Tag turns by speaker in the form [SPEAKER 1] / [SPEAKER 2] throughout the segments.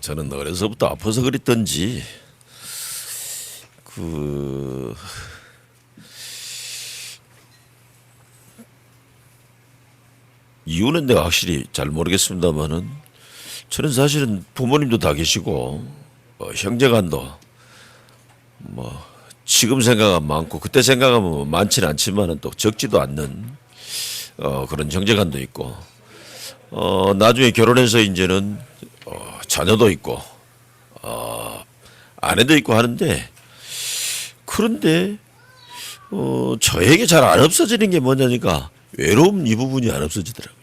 [SPEAKER 1] 저는 어려서부터 아파서 그랬던지 이유는 내가 확실히 잘 모르겠습니다만은 저는 사실은 부모님도 다 계시고 형제간도 뭐 지금 생각하면 많고 그때 생각하면 많지는 않지만은 또 적지도 않는 그런 형제간도 있고 나중에 결혼해서 이제는 자녀도 있고 아내도 있고 하는데 그런데 저에게 잘 안 없어지는 게 뭐냐니까 외로움 이 부분이 안 없어지더라고요.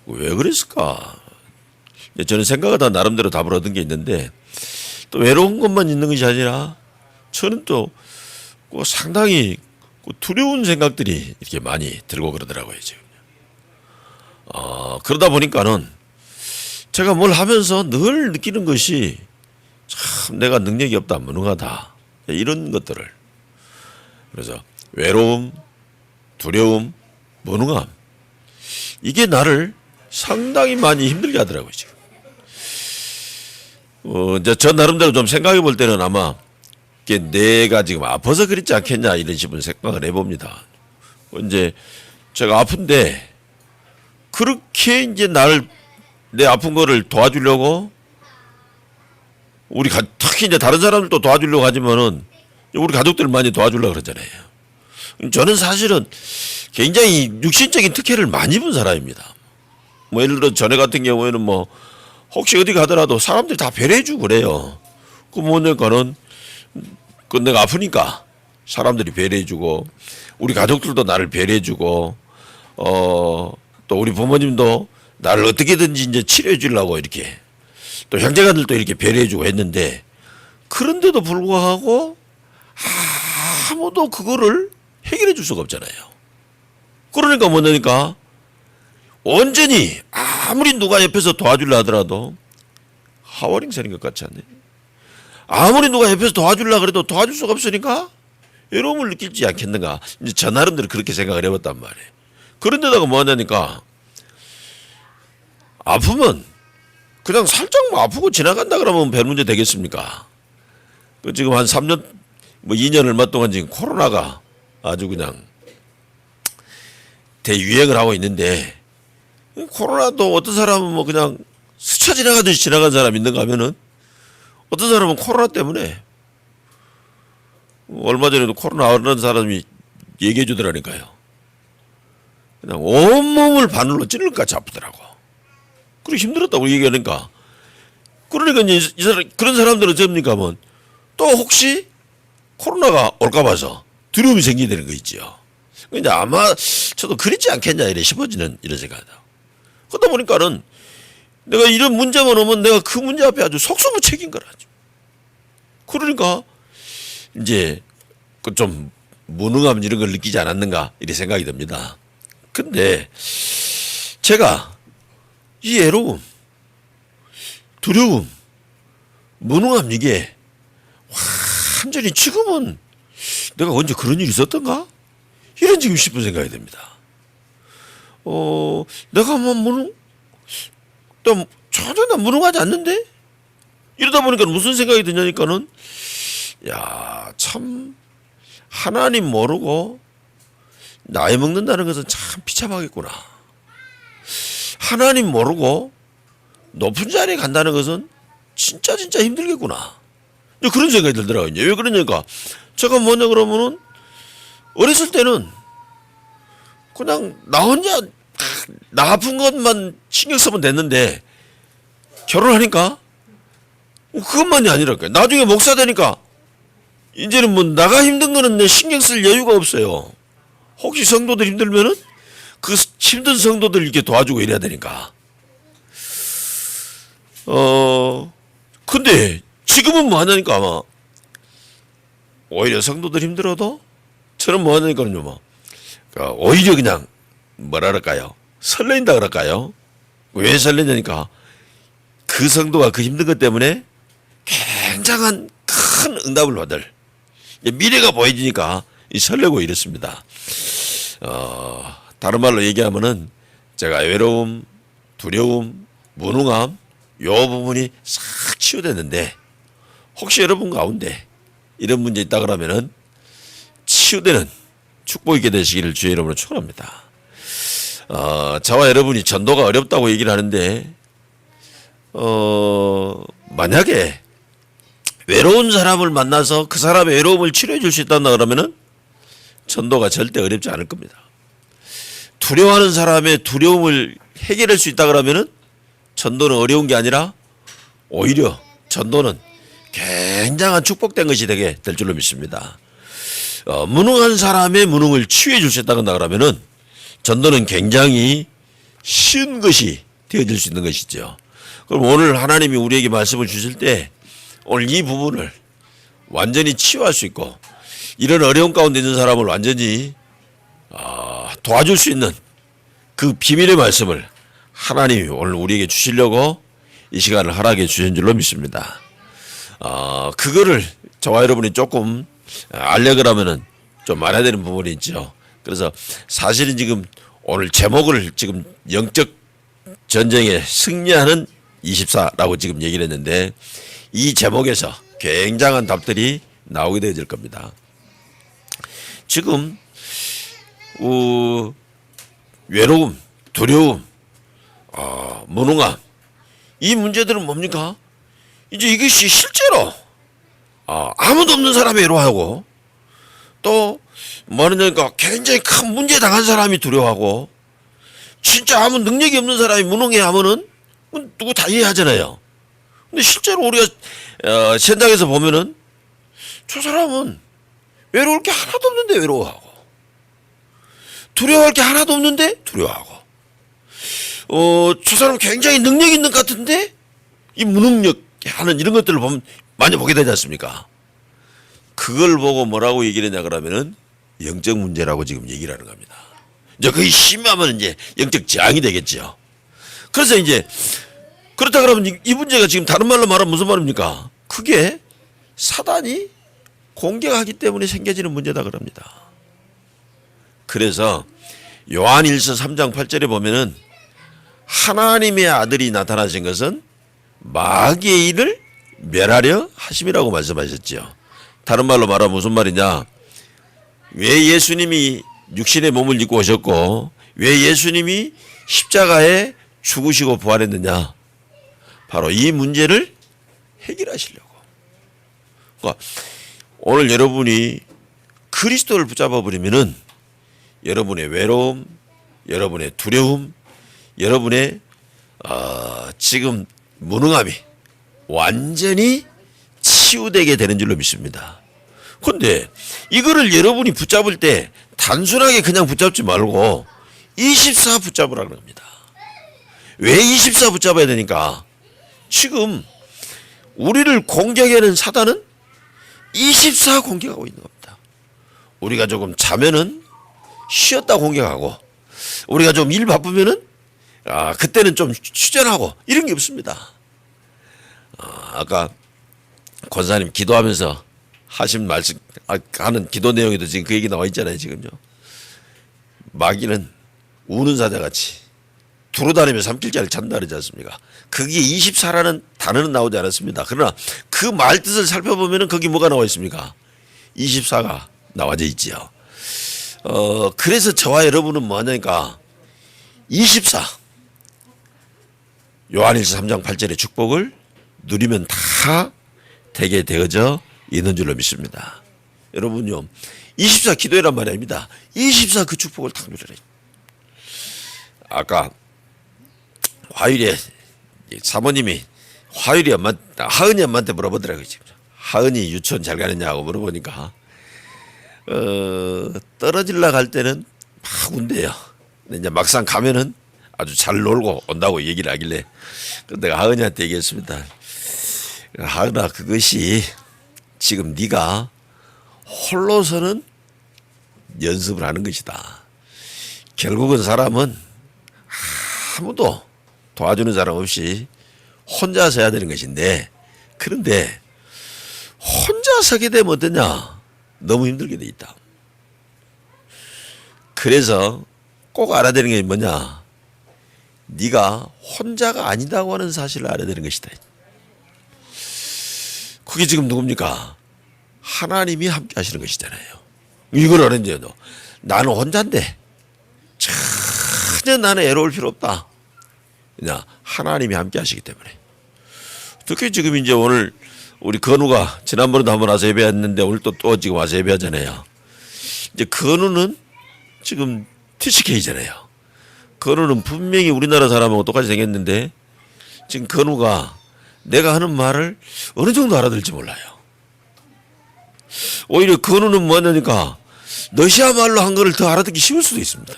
[SPEAKER 1] 왜 그랬을까? 저는 생각하다 나름대로 답을 얻은 게 있는데 또 외로운 것만 있는 것이 아니라 저는 또 상당히 두려운 생각들이 이렇게 많이 들고 그러더라고요. 지금. 그러다 보니까는 제가 뭘 하면서 늘 느끼는 것이 참 내가 능력이 없다, 무능하다 이런 것들을 그래서 외로움, 두려움, 무능함 이게 나를 상당히 많이 힘들게 하더라고요. 지금. 이제 저 나름대로 좀 생각해 볼 때는 아마 내가 지금 아파서 그랬지 않겠냐 이런 식으로 생각을 해봅니다. 이제 제가 아픈데 그렇게 이제 내 아픈 거를 도와주려고 특히 이제 다른 사람들도 도와주려고 하지만은 우리 가족들 많이 도와주려고 그러잖아요. 저는 사실은 굉장히 육신적인 특혜를 많이 본 사람입니다. 뭐 예를 들어 전에 같은 경우에는 뭐 혹시 어디 가더라도 사람들이 다 배려해주고 그래요. 그 뭐냐면은 내가 아프니까 사람들이 배려해주고 우리 가족들도 나를 배려해주고 또 우리 부모님도 나를 어떻게든지 이제 치료해주려고 이렇게 또 형제간들도 이렇게 배려해주고 했는데 그런데도 불구하고 아무도 그거를 해결해 줄 수가 없잖아요. 그러니까 뭐냐니까 온전히 아무리 누가 옆에서 도와주려 하더라도 하워링선인 것 같지 않네. 아무리 누가 옆에서 도와주려 그래도 도와줄 수가 없으니까 외로움을 느끼지 않겠는가. 이제 저 나름대로 그렇게 생각을 해봤단 말이에요. 그런데다가 뭐하냐니까 아프면 그냥 살짝만 아프고 지나간다 그러면 별 문제 되겠습니까? 지금 한 3년 뭐 2년 얼마 동안 지금 코로나가 아주 그냥 대유행을 하고 있는데 코로나도 어떤 사람은 뭐 그냥 스쳐 지나가듯이 지나간 사람 있는가 하면은 어떤 사람은 코로나 때문에 얼마 전에도 코로나 앓는 사람이 얘기해 주더라니까요. 그냥 온몸을 바늘로 찌를 것 같이 아프더라고. 그리고 힘들었다고 얘기하니까 그러니까 이제 그런 사람들은 접니까 뭐 또 혹시 코로나가 올까 봐서 두려움이 생기는 거 있지요. 근데 아마 저도 그렇지 않겠냐 이래 싶어지는 이런 생각이다. 그러다 보니까는 내가 이런 문제만 오면 내가 그 문제 앞에 아주 속수무책인 거라죠. 그러니까 이제 좀 무능함 이런 걸 느끼지 않았는가 이런 생각이 듭니다. 근데 제가 이 외로움, 두려움, 무능함 이게 완전히 지금은 내가 언제 그런 일이 있었던가? 이런 지금 싶은 생각이 듭니다. 내가 뭐 전혀 무능하지 않는데? 이러다 보니까 무슨 생각이 드냐니까는 참 하나님 모르고 나이 먹는다는 것은 참 비참하겠구나. 하나님 모르고 높은 자리에 간다는 것은 진짜 힘들겠구나. 그런 생각이 들더라고요. 왜 그러냐니까 제가 뭐냐 그러면은 어렸을 때는 그냥 나 혼자 나 아픈 것만 신경 쓰면 됐는데 결혼하니까 그것만이 아니랄까요. 나중에 목사 되니까 이제는 뭐 나가 힘든 거는 내 신경 쓸 여유가 없어요. 혹시 성도들 힘들면은 그 힘든 성도들 이렇게 도와주고 이래야 되니까. 근데 지금은 뭐 하냐니까 아마 오히려 성도들 힘들어도 저는 뭐 하냐니까요. 뭐 오히려 그냥 뭐랄까요. 설레인다 그럴까요? 왜 설레냐니까 그 성도가 그 힘든 것 때문에 굉장한 큰 응답을 받을 미래가 보여지니까 설레고 이렇습니다. 다른 말로 얘기하면은 제가 외로움, 두려움, 무능함 요 부분이 싹 치유됐는데 혹시 여러분 가운데 이런 문제 있다 그러면은 치유되는 축복 있게 되시기를 주의 이름으로 축원합니다. 저와 여러분이 전도가 어렵다고 얘기를 하는데 만약에 외로운 사람을 만나서 그 사람의 외로움을 치료해 줄 수 있다 그러면은 전도가 절대 어렵지 않을 겁니다. 두려워하는 사람의 두려움을 해결할 수 있다 그러면은 전도는 어려운 게 아니라 오히려 전도는 굉장한 축복된 것이 되게 될 줄로 믿습니다. 무능한 사람의 무능을 치유해 줄 수 있다 그러면은 전도는 굉장히 쉬운 것이 되어질 수 있는 것이죠. 그럼 오늘 하나님이 우리에게 말씀을 주실 때 오늘 이 부분을 완전히 치유할 수 있고 이런 어려운 가운데 있는 사람을 완전히 도와줄 수 있는 그 비밀의 말씀을 하나님이 오늘 우리에게 주시려고 이 시간을 허락해 주신 줄로 믿습니다. 그거를 저와 여러분이 조금 알려고 하면은 좀 말해야 되는 부분이 있죠. 그래서 사실은 지금 오늘 제목을 지금 영적 전쟁에 승리하는 24라고 지금 얘기를 했는데 이 제목에서 굉장한 답들이 나오게 되어질 겁니다. 지금 외로움, 두려움, 무능함 이 문제들은 뭡니까? 이제 이것이 실제로 아무도 없는 사람이 외로워하고 또 뭐냐니까 굉장히 큰 문제 당한 사람이 두려워하고 진짜 아무 능력이 없는 사람이 무능해 하면은 누구 다 이해하잖아요. 근데 실제로 우리가 현장에서 보면은 저 사람은 외로울 게 하나도 없는데 외로워하고 두려워할 게 하나도 없는데 두려워하고 저 사람 굉장히 능력 있는 것 같은데 이 무능력 하는 이런 것들을 보면 많이 보게 되지 않습니까? 그걸 보고 뭐라고 얘기를 했냐 그러면은 영적 문제라고 지금 얘기를 하는 겁니다. 이제 그게 심하면 이제 영적 저항이 되겠죠. 그래서 이제 그렇다 그러면 이 문제가 지금 다른 말로 말하면 무슨 말입니까? 그게 사단이 공격하기 때문에 생겨지는 문제다 그럽니다. 그래서 요한일서 3장 8절에 보면은 하나님의 아들이 나타나신 것은 마귀의 일을 멸하려 하심이라고 말씀하셨죠. 다른 말로 말하면 무슨 말이냐? 왜 예수님이 육신의 몸을 입고 오셨고 왜 예수님이 십자가에 죽으시고 부활했느냐? 바로 이 문제를 해결하시려고. 그러니까 오늘 여러분이 그리스도를 붙잡아 버리면은 여러분의 외로움, 여러분의 두려움, 여러분의 지금 무능함이 완전히 치유되게 되는 줄로 믿습니다. 그런데 이거를 여러분이 붙잡을 때 단순하게 그냥 붙잡지 말고 24 붙잡으라는 겁니다. 왜 24 붙잡아야 되니까? 지금 우리를 공격하는 사단은 24 공격하고 있는 겁니다. 우리가 조금 자면은 쉬었다 공격하고 우리가 좀 일 바쁘면은 그때는 좀 휴전하고 이런 게 없습니다. 아까 권사님 기도하면서 하신 말씀 하는 기도 내용에도 지금 그 얘기 나와 있잖아요. 지금요. 마귀는 우는 사자같이 두루다니며 삼킬자를 찬다 그러지 않습니까? 그게 24라는 단어는 나오지 않았습니다. 그러나 그 말 뜻을 살펴보면 거기 뭐가 나와 있습니까? 24가 나와져 있지요. 그래서 저와 여러분은 뭐 하냐니까 24 요한일서 3장 8절의 축복을 누리면 다 되게 되어져 있는 줄로 믿습니다. 여러분요 24 기도해란 말이 아닙니다. 24 그 축복을 딱 누려라. 아까 화율이 사모님이 하은이 엄마한테 물어보더라고요. 하은이 유치원 잘 가느냐고 물어보니까 떨어질라 갈 때는 막 운대요. 근데 이제 막상 가면은 아주 잘 놀고 온다고 얘기를 하길래 내가 하은이한테 얘기했습니다. 하은아 그것이 지금 네가 홀로서는 연습을 하는 것이다. 결국은 사람은 아무도 도와주는 사람 없이 혼자 서야 되는 것인데 그런데 혼자 서게 되면 어떠냐? 너무 힘들게 돼 있다. 그래서 꼭 알아야 되는 게 뭐냐? 네가 혼자가 아니다고 하는 사실을 알아야 되는 것이다. 그게 지금 누굽니까? 하나님이 함께 하시는 것이잖아요. 이걸 알았는데 나는 혼자인데 전혀 나는 애로울 필요 없다. 그냥 하나님이 함께 하시기 때문에. 특히 지금 이제 오늘 우리 건우가 지난번에도 한번 와서 예배했는데 오늘 또 지금 와서 예배하잖아요. 이제 건우는 지금 TCK잖아요. 건우는 분명히 우리나라 사람하고 똑같이 생겼는데 지금 건우가 내가 하는 말을 어느 정도 알아들을지 몰라요. 오히려 건우는 뭐냐니까 러시아 말로 한 거를 더 알아듣기 쉬울 수도 있습니다.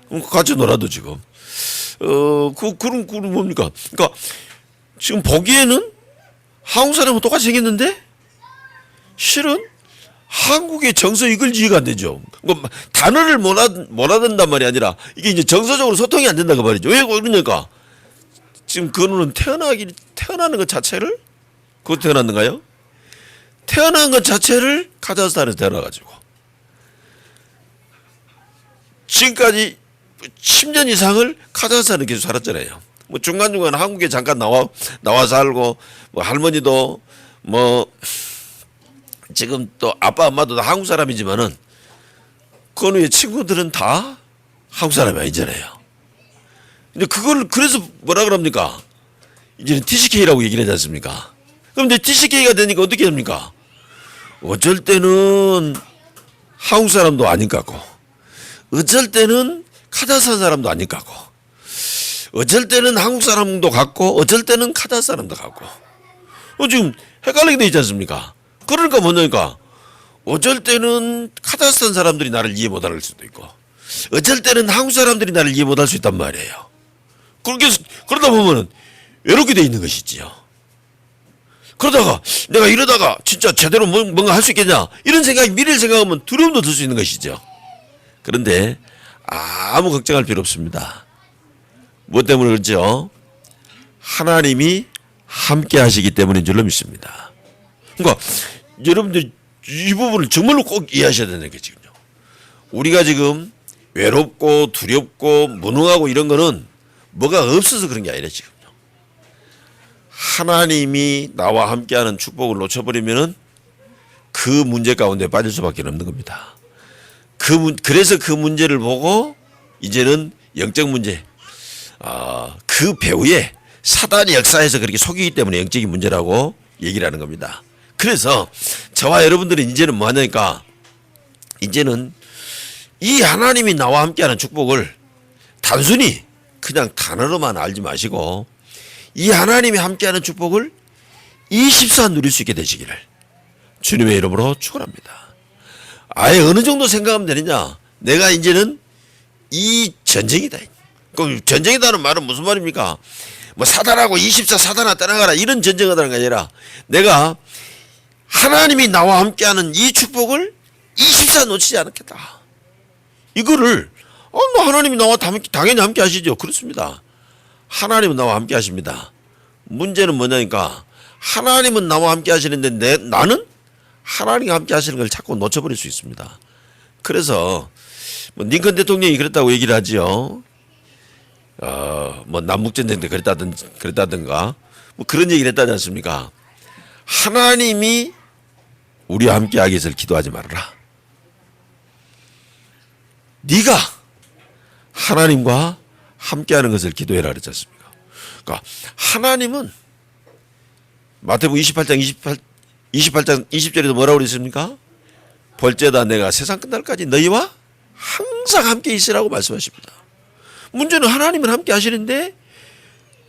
[SPEAKER 1] 지금 같이 놀아도 지금 그런 뭡니까? 그러니까 지금 보기에는 한국 사람하고 똑같이 생겼는데 실은 한국의 정서 이걸 이해가 안 되죠. 단어를 못 알아듣는단 말이 아니라 이게 이제 정서적으로 소통이 안 된다고 말이죠. 왜 그러니까 지금 건우는 태어나는 것 자체를 그거 태어났는가요? 태어난 것 자체를 카자흐스탄에서 태어나가지고 지금까지 10년 이상을 카자흐스탄에 계속 살았잖아요. 뭐 중간중간 한국에 잠깐 나와 살고 뭐 할머니도 뭐 지금 또 아빠 엄마도 다 한국 사람이지만은 건우의 친구들은 다 한국 사람이 아니잖아요. 근데 그걸 그래서 뭐라 그럽니까? 이제는 TCK라고 얘기를 하지 않습니까? 그럼 이제 TCK가 되니까 어떻게 됩니까? 어쩔 때는 한국 사람도 아닌 것 같고 어쩔 때는 카자흐스탄 사람도 아닌 것 같고 어쩔 때는 한국 사람도 같고 어쩔 때는 카자흐스탄 사람도 같고 지금 헷갈리게 돼 있지 않습니까? 그러니까 뭐냐니까 어쩔 때는 카자흐스탄 사람들이 나를 이해 못할 수도 있고 어쩔 때는 한국 사람들이 나를 이해 못할 수 있단 말이에요. 그러다 보면은 외롭게 돼 있는 것이지요. 그러다가 내가 이러다가 진짜 제대로 뭔가 할 수 있겠냐 이런 생각이 미래를 생각하면 두려움도 들 수 있는 것이죠. 그런데 아무 걱정할 필요 없습니다. 무엇 때문에 그렇죠? 하나님이 함께 하시기 때문인 줄로 믿습니다. 그러니까 여러분들 이 부분을 정말로 꼭 이해하셔야 되는 게 지금요. 우리가 지금 외롭고 두렵고 무능하고 이런 거는 뭐가 없어서 그런 게 아니라 지금요. 하나님이 나와 함께하는 축복을 놓쳐버리면은 그 문제 가운데 빠질 수밖에 없는 겁니다. 그래서 그 문제를 보고 이제는 영적 문제, 그 배후에 사단의 역사에서 그렇게 속이기 때문에 영적인 문제라고 얘기를 하는 겁니다. 그래서 저와 여러분들은 이제는 뭐 하냐니까 이제는 이 하나님이 나와 함께하는 축복을 단순히 그냥 단어로만 알지 마시고 이 하나님이 함께하는 축복을 24 누릴 수 있게 되시기를 주님의 이름으로 축원합니다. 아예 어느 정도 생각하면 되느냐? 내가 이제는 이 전쟁이다. 그 전쟁이다는 말은 무슨 말입니까? 뭐 사단하고 24 사단아 떠나가라 이런 전쟁하다는 게 아니라 내가 하나님이 나와 함께하는 이 축복을 24 놓치지 않겠다. 이거를 하나님이 나와 당연히 함께 하시죠. 그렇습니다. 하나님은 나와 함께 하십니다. 문제는 뭐냐니까 하나님은 나와 함께 하시는데 나는 하나님과 함께 하시는 걸 자꾸 놓쳐버릴 수 있습니다. 그래서 뭐 링컨 대통령이 그랬다고 얘기를 하지요. 뭐 남북전쟁 때 그랬다든가 뭐 그런 얘기를 했다지 않습니까? 하나님이 우리와 함께 하기 위해서 기도하지 말아라. 네가 하나님과 함께하는 것을 기도해라 그랬지 않습니까? 그러니까 하나님은 마태복음 28장 20절에도 뭐라고 그랬습니까? 볼지어다 내가 세상 끝날까지 너희와 항상 함께 있으라고 말씀하십니다. 문제는 하나님은 함께 하시는데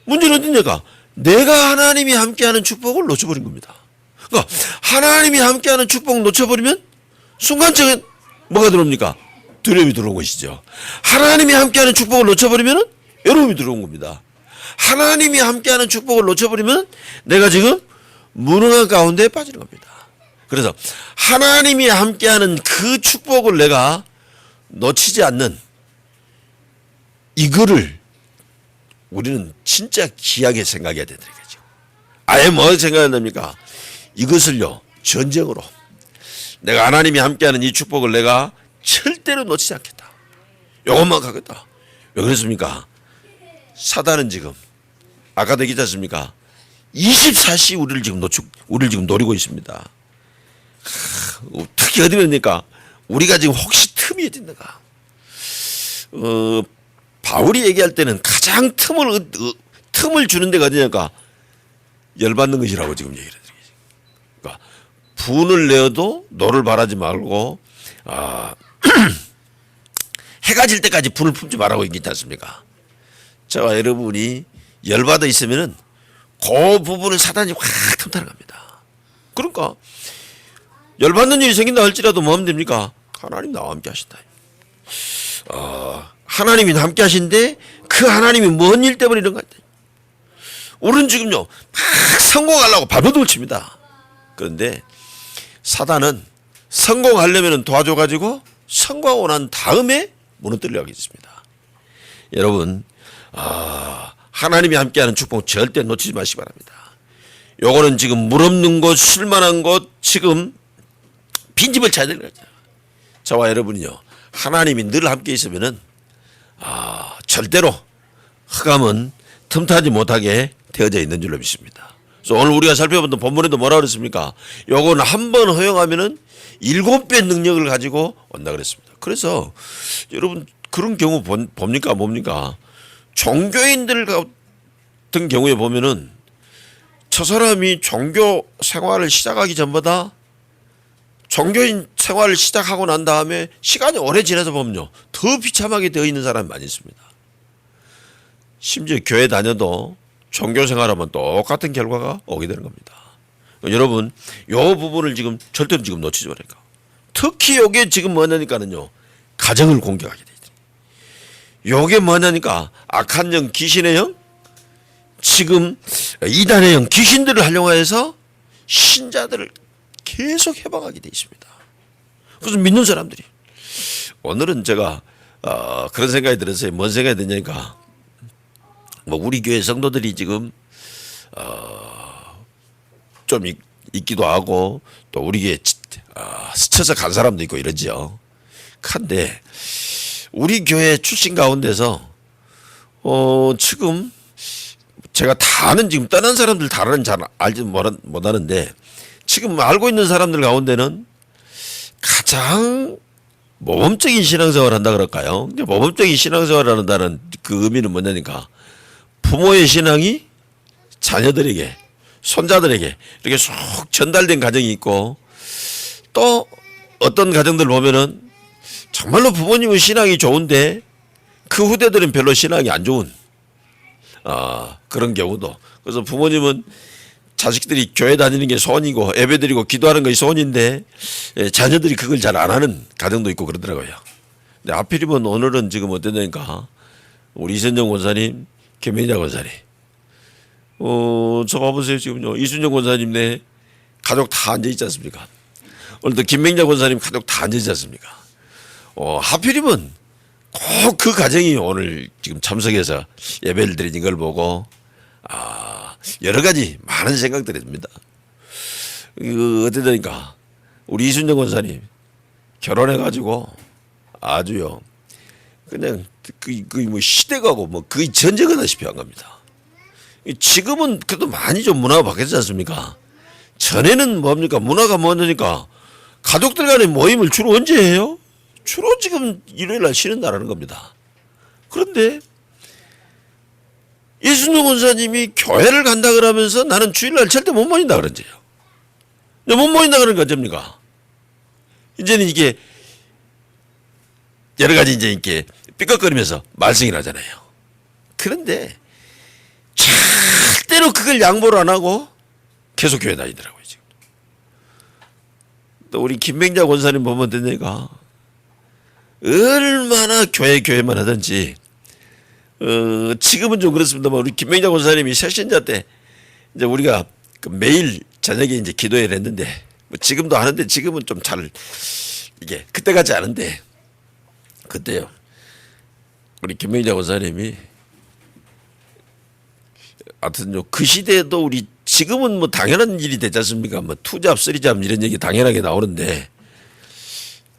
[SPEAKER 1] 문제는 어디냐가 내가 하나님이 함께하는 축복을 놓쳐버린 겁니다. 그러니까 하나님이 함께하는 축복 놓쳐버리면 순간적인 뭐가 들어옵니까? 두려움이 들어온 것이죠. 하나님이 함께하는 축복을 놓쳐버리면 외로움이 들어온 겁니다. 하나님이 함께하는 축복을 놓쳐버리면 내가 지금 무능한 가운데 빠지는 겁니다. 그래서 하나님이 함께하는 그 축복을 내가 놓치지 않는 이거를 우리는 진짜 귀하게 생각해야 되는 거죠. 아예 뭐 생각해야 됩니까? 이것을요 전쟁으로 내가 하나님이 함께하는 이 축복을 내가 절대로 놓치지 않겠다. 이것만 가겠다. 왜 그랬습니까? 사단은 지금 아까도 얘기했지 않습니까? 24시 우리를 지금 노리고 있습니다. 특히 어디 뭡니까? 우리가 지금 혹시 틈이 어딘가? 바울이 얘기할 때는 가장 틈을 주는 데가 어디냐까? 열받는 것이라고 지금 얘기를 해요. 그러니까 분을 내어도 노를 바라지 말고 해가 질 때까지 분을 품지 말라고 얘기했지 않습니까? 저와 여러분이 열받아 있으면은 그 부분을 사단이 확 틈타는 겁니다. 그러니까 열받는 일이 생긴다 할지라도 뭐 하면 됩니까? 하나님 나와 함께 하신다. 하나님이 함께 하신데 그 하나님이 뭔 일 때문에 이런 거 같다. 우리는 지금요 막 성공하려고 발버둥을 칩니다. 그런데 사단은 성공하려면 도와줘가지고 성공하고 난 다음에 무너뜨리려고 했습니다. 여러분 하나님이 함께하는 축복 절대 놓치지 마시기 바랍니다. 요거는 지금 물 없는 곳, 쉴만한 곳, 지금 빈집을 찾아야 되는 거죠. 저와 여러분이요 하나님이 늘 함께 있으면은 절대로 흑암은 틈타지 못하게 되어져 있는 줄로 믿습니다. 그래서 오늘 우리가 살펴본 본문에도 뭐라 그랬습니까? 요거는 한 번 허용하면은 7배 능력을 가지고 온다 그랬습니다. 그래서 여러분 그런 경우 뭡니까? 종교인들 같은 경우에 보면은 저 사람이 종교 생활을 시작하기 전보다 종교인 생활을 시작하고 난 다음에 시간이 오래 지나서 보면요 더 비참하게 되어 있는 사람이 많이 있습니다. 심지어 교회 다녀도 종교 생활하면 똑같은 결과가 오게 되는 겁니다. 여러분 이 부분을 지금 절대로 지금 놓치지 말아요. 특히 이게 지금 뭐냐니까는요 가정을 공격하게 돼 있어요. 이게 뭐냐니까 악한 영, 귀신의 영, 지금 이단의 영, 귀신들을 활용해서 신자들을 계속 해방하게 돼 있습니다. 그래서 믿는 사람들이 오늘은 제가 그런 생각이 들었어요. 뭔 생각이 드냐니까 뭐 우리 교회 성도들이 지금 좀 있기도 하고 또 우리 교회 스쳐서 간 사람도 있고 이러지요. 근데 우리 교회 출신 가운데서 지금 제가 다 아는 지금 떠난 사람들 다는 잘 알지 못하는데 지금 알고 있는 사람들 가운데는 가장 모범적인 신앙생활을 한다 그럴까요? 근데 모범적인 신앙생활을 한다는 그 의미는 뭐냐니까 부모의 신앙이 자녀들에게 손자들에게 이렇게 쏙 전달된 가정이 있고 또 어떤 가정들 보면은 정말로 부모님은 신앙이 좋은데 그 후대들은 별로 신앙이 안 좋은 그런 경우도. 그래서 부모님은 자식들이 교회 다니는 게 소원이고 예배드리고 기도하는 것이 소원인데 자녀들이 그걸 잘 안 하는 가정도 있고 그러더라고요. 근데 하필이면 오늘은 지금 어땠냐니까 우리 이선정 권사님, 김민자 권사님 저 봐보세요. 지금요 이순정 권사님네 가족 다 앉아있지 않습니까? 오늘도 김맹자 권사님 가족 다 앉아있지 않습니까? 하필이면 꼭 그 가정이 오늘 지금 참석해서 예배를 드리는 걸 보고 여러 가지 많은 생각들이 듭니다. 어떠니까 우리 이순정 권사님 결혼해가지고 아주요 그냥 뭐 시대가고 뭐 거의 전쟁하다시피 한 겁니다. 지금은 그래도 많이 좀 문화가 바뀌었지 않습니까? 전에는 뭡니까? 문화가 뭐냐니까 가족들 간의 모임을 주로 언제 해요? 주로 지금 일요일 날 쉬는 날하는 겁니다. 그런데 이순정 권사님이 교회를 간다 그러면서 나는 주일날 절대 못 모인다 그런지요. 못 모인다 그러는 건 어쩝니까? 이제는 이게 여러 가지 이제 이렇게 삐걱거리면서 말썽이 나잖아요. 그런데 절대로 그걸 양보를 안 하고 계속 교회 다니더라고요. 지금. 또 우리 김맹자 권사님 보면 되니까 얼마나 교회만 하든지 지금은 좀 그렇습니다만 우리 김맹자 권사님이 새신자 때 이제 우리가 그 매일 저녁에 이제 기도회를 했는데 뭐 지금도 하는데 지금은 좀 잘 이게 그때 같지 않은데 그때요 우리 김맹자 권사님이 하여튼 그 시대에도 우리 지금은 뭐 당연한 일이 되지 않습니까? 뭐 투잡, 쓰리잡 이런 얘기 당연하게 나오는데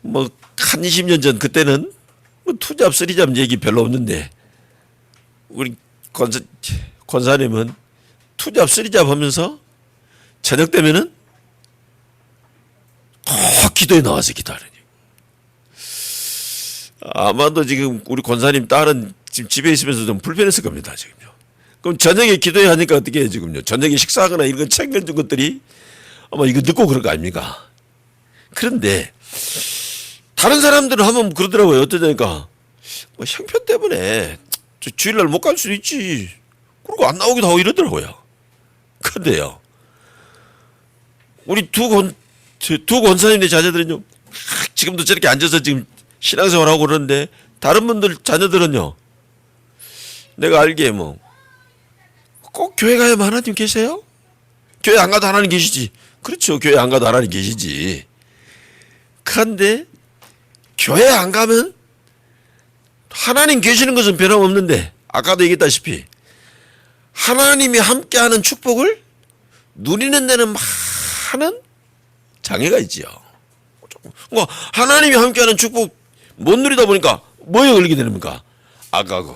[SPEAKER 1] 뭐 한 20년 전 그때는 뭐 투잡, 쓰리잡 얘기 별로 없는데 우리 권사님은 투잡 쓰리잡 하면서 저녁 되면은 꼭 기도에 나와서 기도하는. 아마도 지금 우리 권사님 딸은 지금 집에 있으면서 좀 불편했을 겁니다, 지금요. 그럼 저녁에 기도해야 하니까 어떻게 해요, 지금요? 저녁에 식사하거나 이런 거 챙겨준 것들이 아마 이거 늦고 그럴 거 아닙니까? 그런데 다른 사람들은 하면 그러더라고요. 어떠냐니까 뭐 형편 때문에 주일날 못 갈 수도 있지. 그리고 안 나오기도 하고 이러더라고요. 근데요, 우리 두 권사님의 자녀들은요, 지금도 저렇게 앉아서 지금 신앙생활하고 그러는데 다른 분들 자녀들은요, 내가 알기에 뭐 꼭 교회 가야만 하나님 계세요? 교회 안 가도 하나님 계시지. 그렇죠. 교회 안 가도 하나님 계시지. 그런데 교회 안 가면 하나님 계시는 것은 변함없는데 아까도 얘기했다시피 하나님이 함께하는 축복을 누리는 데는 많은 장애가 있지요. 뭐 하나님이 함께하는 축복 못 누리다 보니까 뭐에 걸리게 되는가? 아까고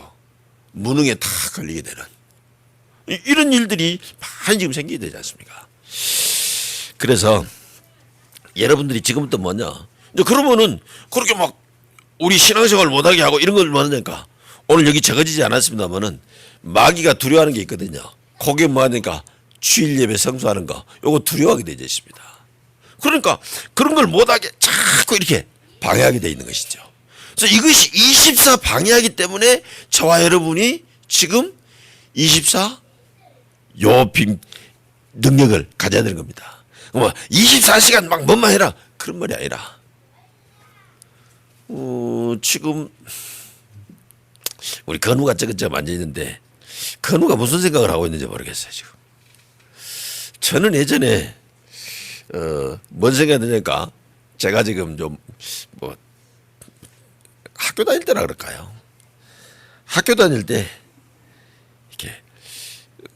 [SPEAKER 1] 무능에 다 걸리게 되는 이런 일들이 많이 지금 생기게 되지 않습니까? 그래서 여러분들이 지금부터 뭐냐? 이제 그러면은 그렇게 막 우리 신앙생활 못하게 하고 이런 걸 뭐하니까 오늘 여기 적어지지 않았습니다만은 마귀가 두려워하는 게 있거든요. 그게 뭐하니까 주일 예배 성수하는 거 요거 두려워하게 되어 있습니다. 그러니까 그런 걸 못하게 자꾸 이렇게 방해하게 되어 있는 것이죠. 그래서 이것이 24 방해하기 때문에 저와 여러분이 지금 24 요 능력을 가져야 되는 겁니다. 24시간 막 뭔만 해라 그런 말이 아니라 지금 우리 건우가 저것저것 앉아있는데 건우가 무슨 생각을 하고 있는지 모르겠어요. 지금 저는 예전에 뭔 생각이 드니까 제가 지금 좀 뭐 학교 다닐 때라 그럴까요? 학교 다닐 때 이렇게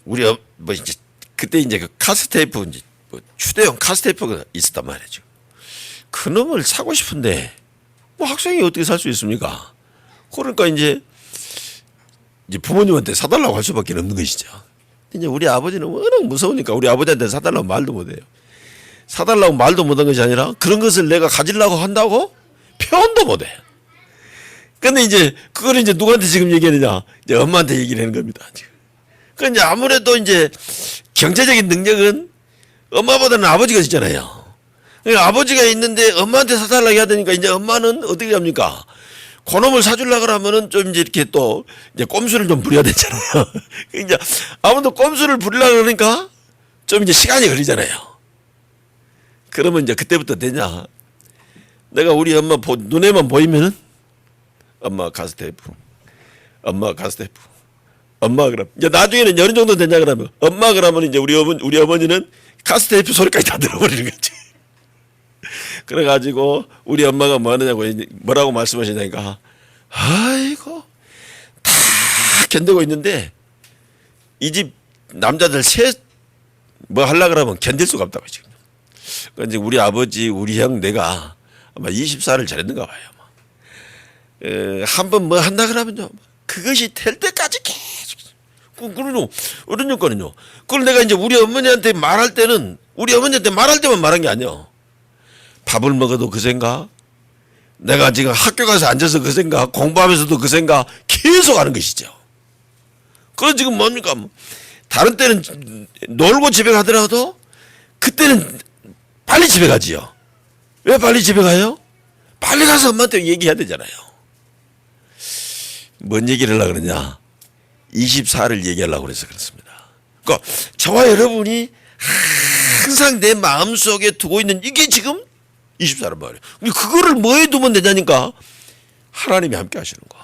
[SPEAKER 1] 우리 뭐 이제 그때 이제 그 카스테이프 이제 뭐 휴대용 카스테이프가 있었단 말이죠. 그 놈을 사고 싶은데 뭐 학생이 어떻게 살 수 있습니까? 그러니까 이제 부모님한테 사달라고 할 수밖에 없는 것이죠. 이제 우리 아버지는 워낙 무서우니까 우리 아버지한테 사달라고 말도 못해요. 사달라고 말도 못한 것이 아니라 그런 것을 내가 가지려고 한다고 표현도 못해. 근데 이제 그걸 이제 누구한테 지금 얘기하느냐? 이제 엄마한테 얘기를 하는 겁니다. 그 이제 아무래도 이제 경제적인 능력은 엄마보다는 아버지가 있잖아요. 그러니까 아버지가 있는데 엄마한테 사달라고 해야 되니까 이제 엄마는 어떻게 합니까? 그놈을 사주려고 하면은 좀 이제 이렇게 또 이제 꼼수를 좀 부려야 되잖아요. 이제 아무도 꼼수를 부리려고 그러니까 좀 이제 시간이 걸리잖아요. 그러면 이제 그때부터 되냐? 내가 우리 엄마 눈에만 보이면은 엄마 가스테이프, 엄마 가스테이프, 엄마 그럼 이제 나중에는 어느 정도 되냐 그러면 엄마 그러면 이제 우리 어머니는 가스테이프 소리까지 다 들어버리는 거지. 그래가지고 우리 엄마가 뭐 하느냐고 뭐라고 말씀하시냐니까 아이고 다 견디고 있는데 이 집 남자들 셋 뭐 하려 그러면 견딜 수가 없다고 지금. 그러니까 이제 우리 아버지, 우리 형, 내가 아마 24를 잘했는가 봐요. 한 번 뭐 한다 그러면요 그것이 될 때까지 계속 그러니까는요. 그걸 내가 이제 우리 어머니한테 말할 때는 우리 어머니한테 말할 때만 말한 게 아니야. 밥을 먹어도 그 생각, 내가 지금 학교 가서 앉아서 그 생각, 공부하면서도 그 생각 계속 하는 것이죠. 그럼 지금 뭡니까? 다른 때는 놀고 집에 가더라도 그때는 빨리 집에 가지요. 왜 빨리 집에 가요? 빨리 가서 엄마한테 얘기해야 되잖아요. 뭔 얘기를 하려고 그러냐? 24를 얘기하려고 그래서 그렇습니다. 그러니까 저와 여러분이 항상 내 마음속에 두고 있는 이게 지금 24란 말이에요. 그거를 뭐에 두면 되냐니까 하나님이 함께 하시는 거.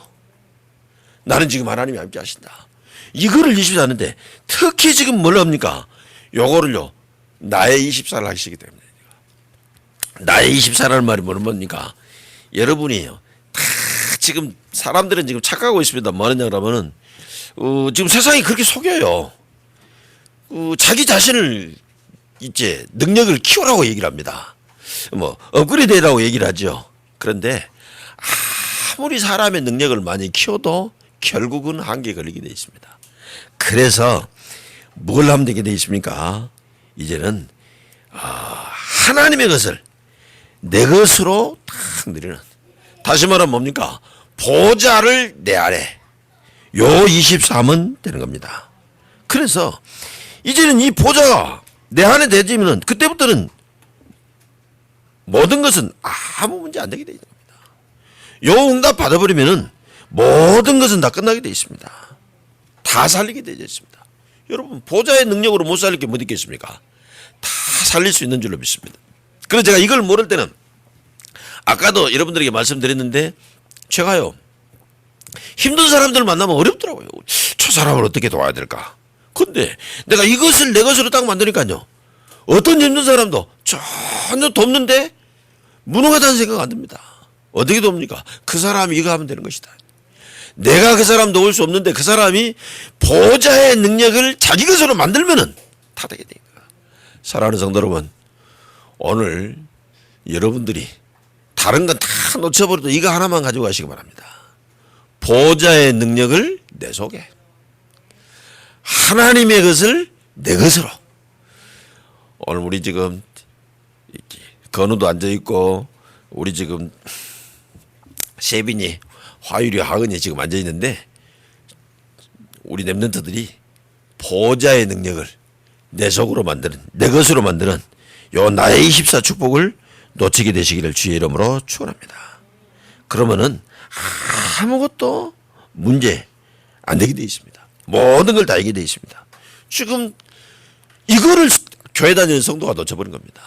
[SPEAKER 1] 나는 지금 하나님이 함께 하신다. 이거를 24인데 특히 지금 뭘 합니까? 요거를요. 나의 24를 하시기 때문에. 나의 24라는 말이 뭡니까? 여러분이요. 다 지금 사람들은 지금 착각하고 있습니다. 뭐 하느냐 그러면은 지금 세상이 그렇게 속여요. 자기 자신을 이제 능력을 키우라고 얘기를 합니다. 뭐 업그레이드라고 얘기를 하죠. 그런데 아무리 사람의 능력을 많이 키워도 결국은 한계에 걸리게 되어 있습니다. 그래서 뭘 하면 되게 돼 있습니까? 이제는 하나님의 것을 내 것으로 탁 누리는, 다시 말하면 뭡니까? 보좌를 내 안에, 요 23은 되는 겁니다. 그래서 이제는 이 보좌가 내 안에 되지면은 그때부터는 모든 것은 아무 문제 안 되게 되어 있습니다. 요 응답 받아버리면은 모든 것은 다 끝나게 되어 있습니다. 다 살리게 되어 있습니다. 여러분, 보좌의 능력으로 못 살릴 게 뭐 있겠습니까? 다 살릴 수 있는 줄로 믿습니다. 그래서 제가 이걸 모를 때는, 아까도 여러분들에게 말씀드렸는데, 제가요 힘든 사람들 만나면 어렵더라고요. 저 사람을 어떻게 도와야 될까? 근데 내가 이것을 내 것으로 딱 만드니까요, 어떤 힘든 사람도 전혀 돕는데 무능하다는 생각 안 듭니다. 어떻게 돕니까? 그 사람이 이거 하면 되는 것이다. 내가 그 사람 도울 수 없는데 그 사람이 보좌의 능력을 자기 것으로 만들면은 다 되게 됩니다. 사랑하는 성도 여러분, 오늘 여러분들이 다른 건 다 놓쳐버려도 이거 하나만 가지고 가시기 바랍니다. 보좌의 능력을 내 속에, 하나님의 것을 내 것으로. 오늘 우리 지금 건우도 앉아있고, 우리 지금 세빈이, 화율이, 하은이 지금 앉아있는데, 우리 랩런트들이 보좌의 능력을 내 속으로 만드는, 내 것으로 만드는 요 나의 24 축복을 놓치게 되시기를 주의 이름으로 축원합니다. 그러면은 아무것도 문제 안 되게 되어 있습니다. 모든 걸 다 알게 되어 있습니다. 지금 이거를 교회 다니는 성도가 놓쳐버린 겁니다.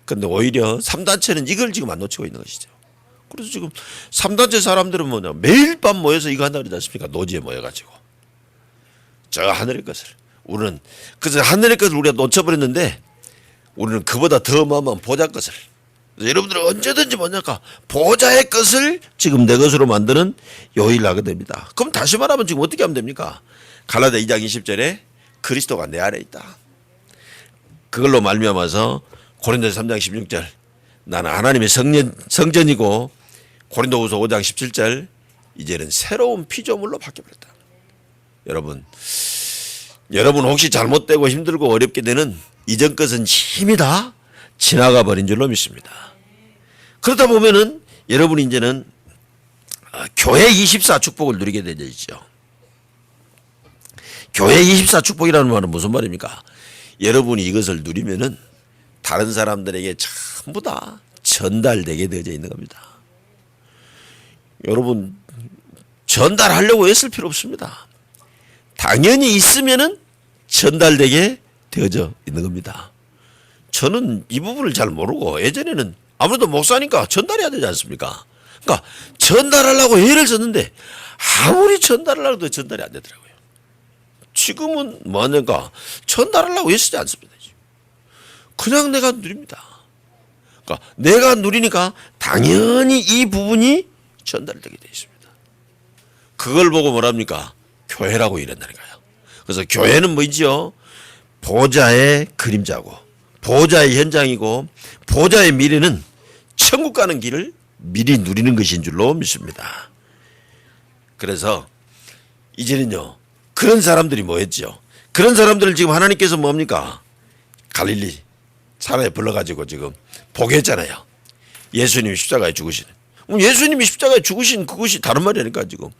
[SPEAKER 1] 그런데 오히려 3단체는 이걸 지금 안 놓치고 있는 것이죠. 그래서 지금 3단체 사람들은 뭐냐, 매일 밤 모여서 이거 한다고 그러지 않습니까? 노지에 모여가지고 저 하늘의 것을, 우리는 그래서 하늘의 것을 우리가 놓쳐버렸는데, 우리는 그보다 더 어마어마한 보좌 것을, 여러분들은 언제든지 뭐냐까 보좌의 것을 지금 내 것으로 만드는 요일을 하게 됩니다. 그럼 다시 말하면 지금 어떻게 하면 됩니까? 갈라디아 2장 20절에 그리스도가 내 안에 있다. 그걸로 말미암아서 고린도서 3장 16절 나는 하나님의 성전이고, 고린도후서 5장 17절 이제는 새로운 피조물로 바뀌어버렸다. 여러분 혹시 잘못되고 힘들고 어렵게 되는 이전 것은 이미 다 지나가 버린 줄로 믿습니다. 그러다 보면은 여러분이 이제는 교회 24 축복을 누리게 되죠. 교회 24 축복이라는 말은 무슨 말입니까? 여러분이 이것을 누리면은 다른 사람들에게 전부 다 전달되게 되어져 있는 겁니다. 여러분, 전달하려고 애쓸 필요 없습니다. 당연히 있으면은 전달되게 되어져 있는 겁니다. 저는 이 부분을 잘 모르고, 예전에는 아무래도 목사니까 전달해야 되지 않습니까? 그러니까 전달하려고 애를 썼는데 아무리 전달을 해도 전달이 안 되더라고요. 지금은 뭐냐니까 전달하려고 애쓰지 않습니다. 그냥 내가 누립니다. 그러니까 내가 누리니까 당연히 이 부분이 전달되게 되어 있습니다. 그걸 보고 뭐랍니까? 교회라고 이런다니까요. 그래서 교회는 뭐지요? 보좌의 그림자고, 보좌의 현장이고, 보좌의 미래는 천국 가는 길을 미리 누리는 것인 줄로 믿습니다. 그래서 이제는요, 그런 사람들이 뭐였죠? 그런 사람들을 지금 하나님께서 뭡니까? 갈릴리 산에 불러가지고 지금 보게 했잖아요. 예수님이 십자가에 죽으시는. 예수님이 십자가에 죽으신 그것이 다른 말이 아니까 지금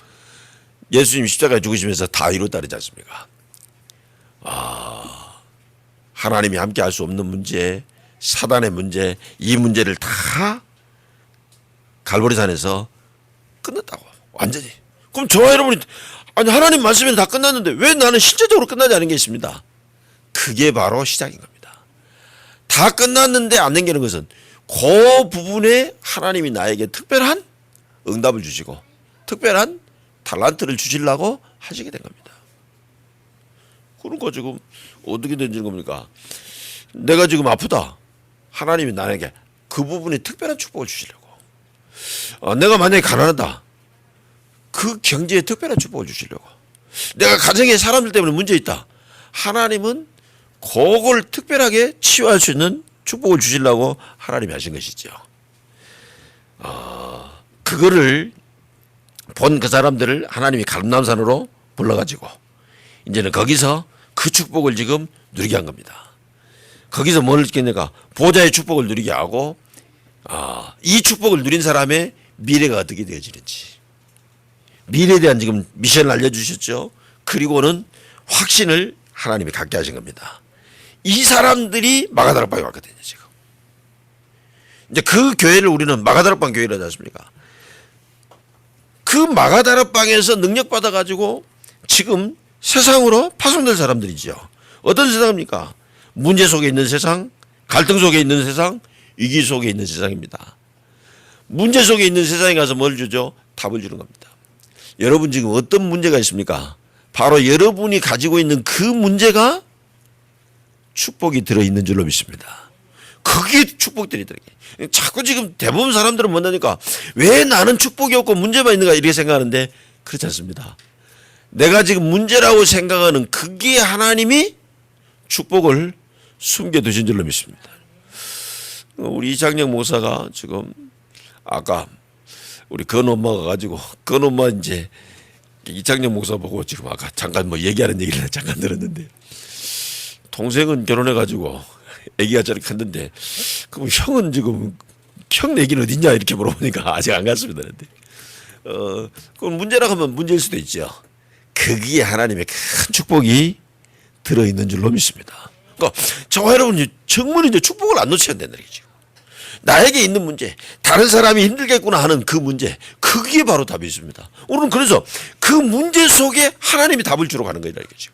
[SPEAKER 1] 예수님이 십자가에 죽으시면서 다 이뤘다 그러지 않습니까? 하나님이 함께 할 수 없는 문제, 사단의 문제, 이 문제를 다 갈보리산에서 끝냈다고, 완전히. 그럼 저와 여러분이, 아니 하나님 말씀이 다 끝났는데 왜 나는 실제적으로 끝나지 않은 게 있습니다. 그게 바로 시작인 겁니다. 다 끝났는데 안 된다는 것은 그 부분에 하나님이 나에게 특별한 응답을 주시고 특별한 달란트를 주시려고 하시게 된 겁니다. 그러니까 지금 어떻게 된 겁니까? 내가 지금 아프다. 하나님이 나에게 그 부분에 특별한 축복을 주시려고. 내가 만약에 가난하다. 그 경제에 특별한 축복을 주시려고. 내가 가정에 사람들 때문에 문제 있다. 하나님은 그걸 특별하게 치유할 수 있는 축복을 주시려고 하나님이 하신 것이죠. 그거를 본 그 사람들을 하나님이 감람산으로 불러가지고 이제는 거기서 그 축복을 지금 누리게 한 겁니다. 거기서 뭘 느꼈냐가 보좌의 축복을 누리게 하고 이 축복을 누린 사람의 미래가 어떻게 되어지는지 미래에 대한 지금 미션을 알려주셨죠. 그리고는 확신을 하나님이 갖게 하신 겁니다. 이 사람들이 마가다락방에 왔거든요. 지금 이제 그 교회를 우리는 마가다락방 교회를 하지 않습니까? 그 마가다락방에서 능력받아 가지고 지금 세상으로 파송될 사람들이죠. 어떤 세상입니까? 문제 속에 있는 세상, 갈등 속에 있는 세상, 위기 속에 있는 세상입니다. 문제 속에 있는 세상에 가서 뭘 주죠? 답을 주는 겁니다. 여러분 지금 어떤 문제가 있습니까? 바로 여러분이 가지고 있는 그 문제가 축복이 들어있는 줄로 믿습니다. 그게 축복들이 들어있게. 자꾸 지금 대부분 사람들은 뭐냐니까 왜 나는 축복이 없고 문제만 있는가 이렇게 생각하는데 그렇지 않습니다. 내가 지금 문제라고 생각하는 그게 하나님이 축복을 숨겨두신 줄로 믿습니다. 우리 이장영 목사가 지금 아까 우리 건엄마가 가지고 건엄마 이제 이장영 목사 보고 지금 아까 잠깐 뭐 얘기하는 얘기를 잠깐 들었는데 동생은 결혼해 가지고 아기가 저렇게 컸는데 그럼 형은 지금 형 얘기는 어딨냐 이렇게 물어보니까 아직 안 갔습니다. 그런데 그건 문제라고 하면 문제일 수도 있죠. 거기에 하나님의 큰 축복이 들어있는 줄로 믿습니다. 그러니까 저와 여러분 정말 이제 축복을 안 놓쳐야 된다는 얘기죠. 나에게 있는 문제, 다른 사람이 힘들겠구나 하는 그 문제, 그게 바로 답이 있습니다. 오늘은 그래서 그 문제 속에 하나님이 답을 주러 가는 거다 이거죠.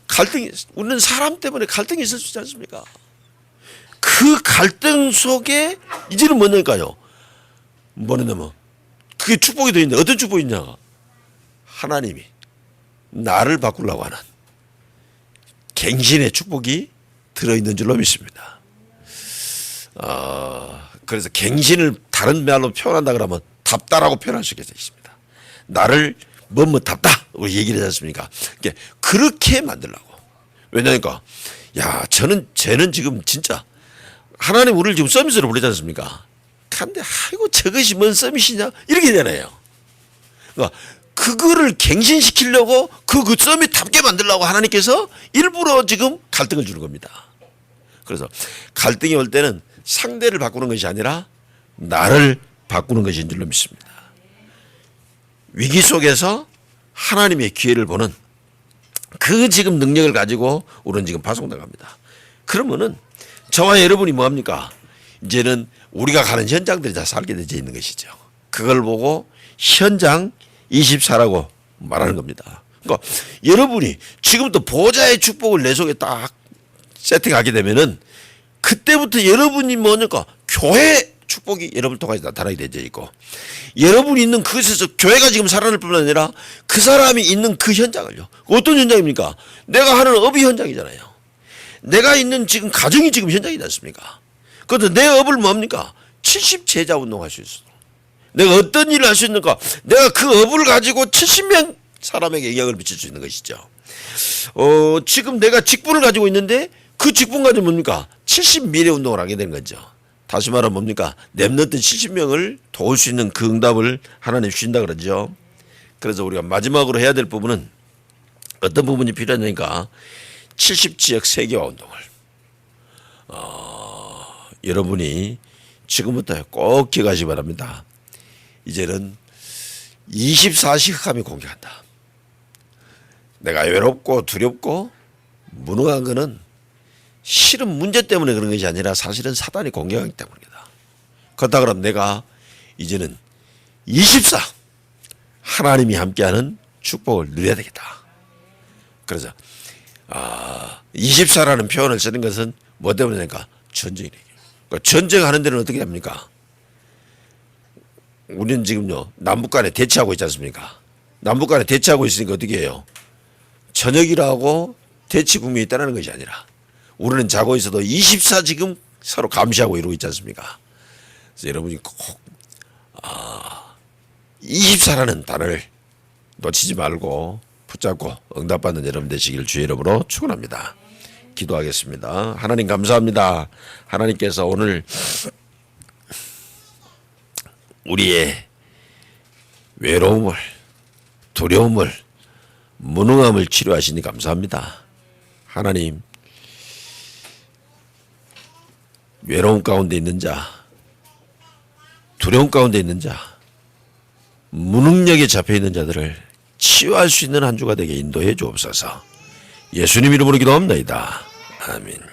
[SPEAKER 1] 갈등이, 우리는 사람 때문에 갈등이 있을 수 있지 않습니까? 그 갈등 속에 이제는 뭐냐니까요. 뭐냐면 그게 축복이 되어 있는데 어떤 축복이 있냐? 하나님이 나를 바꾸려고 하는 갱신의 축복이 들어있는 줄로 믿습니다. 그래서 갱신을 다른 말로 표현한다 그러면 답다라고 표현할 수 있게 되어 있습니다. 나를 뭐뭐 답다 얘기를 하지 않습니까? 그렇게 만들라고. 왜냐니까 쟤는 지금 진짜 하나님 우리를 지금 서밋으로 부르지 않습니까? 근데 아이고 저것이 뭔 서밋이냐 이렇게 되잖아요. 그러니까 그거를 갱신시키려고 그 서밋답게 만들려고 하나님께서 일부러 지금 갈등을 주는 겁니다. 그래서 갈등이 올 때는 상대를 바꾸는 것이 아니라 나를 바꾸는 것인 줄로 믿습니다. 위기 속에서 하나님의 기회를 보는 그 지금 능력을 가지고 우리는 지금 파송당합니다. 그러면은 저와 여러분이 뭐합니까? 이제는 우리가 가는 현장들이 다 살게 되어 있는 것이죠. 그걸 보고 현장 24라고 말하는 겁니다. 그러니까 여러분이 지금부터 보좌의 축복을 내 속에 딱 세팅하게 되면은 그때부터 여러분이 뭐니까 교회 축복이 여러분을 통해서 나타나게 되어 있고 여러분이 있는 그곳에서 교회가 지금 살아날 뿐만 아니라 그 사람이 있는 그 현장을요. 어떤 현장입니까? 내가 하는 업이 현장이잖아요. 내가 있는 지금 가정이 지금 현장이지 않습니까? 그런데 내 업을 뭡니까? 70제자 운동할 수 있어. 내가 어떤 일을 할 수 있는가? 내가 그 업을 가지고 70명 사람에게 영향을 미칠 수 있는 것이죠. 지금 내가 직분을 가지고 있는데 그 직분 가지고 뭡니까? 70미래 운동을 하게 되는 거죠. 다시 말하면 뭡니까? 랩넌트 70명을 도울 수 있는 그 응답을 하나님 주신다 그러죠. 그래서 우리가 마지막으로 해야 될 부분은 어떤 부분이 필요하니까 70지역 세계화 운동을 여러분이 지금부터 꼭 기억하시기 바랍니다. 이제는 24시 흑암이 공격한다. 내가 외롭고 두렵고 무능한 거는 실은 문제 때문에 그런 것이 아니라 사실은 사단이 공격하기 때문이다. 그렇다 그러면 내가 이제는 24 하나님이 함께하는 축복을 누려야 되겠다. 그래서 24라는 표현을 쓰는 것은 뭐 때문이니까 전쟁이에요. 그러니까 전쟁하는 데는 어떻게 합니까? 우리는 지금요 남북 간에 대치하고 있지 않습니까? 남북 간에 대치하고 있으니까 어떻게 해요? 저녁이라고 대치 국면이 있다는 것이 아니라 우리는 자고 있어도 24 지금 서로 감시하고 이러고 있지 않습니까? 그래서 여러분이 꼭 24라는 단어를 놓치지 말고 붙잡고 응답받는 여러분 되시길 주의 이름으로 축원합니다. 기도하겠습니다. 하나님 감사합니다. 하나님께서 오늘 우리의 외로움을 두려움을 무능함을 치료하시니 감사합니다. 하나님, 외로움 가운데 있는 자, 두려움 가운데 있는 자, 무능력에 잡혀 있는 자들을 치유할 수 있는 한 주가 되게 인도해 주옵소서. 예수님 이름으로 기도합니다. 아멘.